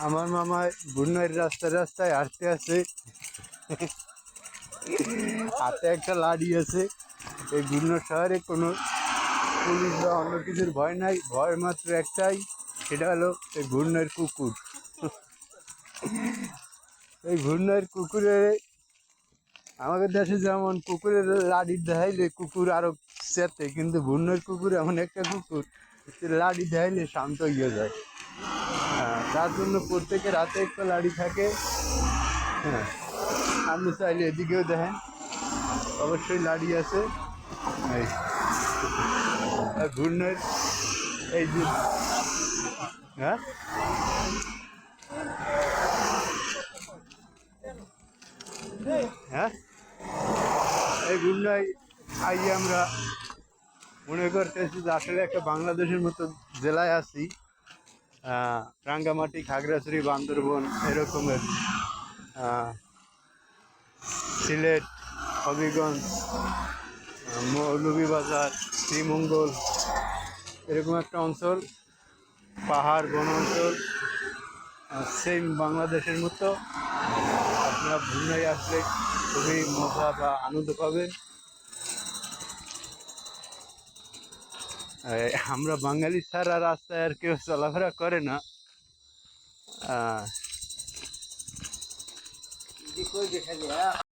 আমার মামায় বুন্নার রাস্তায় রাস্তায় হাঁটতে আছে, হাতে একটা লাঠি আছে। এই গুন্নর শহরে কোনো পুলিশ বা অন্য কিছুর ভয় নাই, ভয় মাত্র একটাই, সেটা হলো এই ঘূর্ণের কুকুর। এই ঘূর্ণের কুকুরের, আমাদের দেশে যেমন কুকুরের লাঠি দেখাইলে কুকুর আরো চেতে, কিন্তু ঘূর্ণের কুকুর এমন একটা কুকুর, লাঠি দেখাইলে শান্ত হয়ে যায়। হ্যাঁ, তার জন্য প্রত্যেকের হাতে একটা লাঠি থাকে। হ্যাঁ, আপনি চাইলে এদিকেও দেখেন, অবশ্যই লাঠি আছে। এই ঘূর্ণের এই যে, হ্যাঁ হ্যাঁ, এই ঘূর্ণায় আই আমরা মনে করতেছি যে আসলে একটা বাংলাদেশের মতো জেলায় আছি। রাঙ্গামাটি, খাগড়াছড়ি, বান্দরবন এরকমের, সিলেট, হবিগঞ্জ, মৌলভীবাজার, শ্রীমঙ্গল এরকম একটা অঞ্চল, পাহাড় বন অঞ্চল, সেম বাংলাদেশের মতো। আপনারা ভুলনায় আসলে খুবই মজা বা আনন্দ পাবেন। আমরা বাঙালি ছাড়া রাস্তায় আর কেউ চলাফেরা করে না।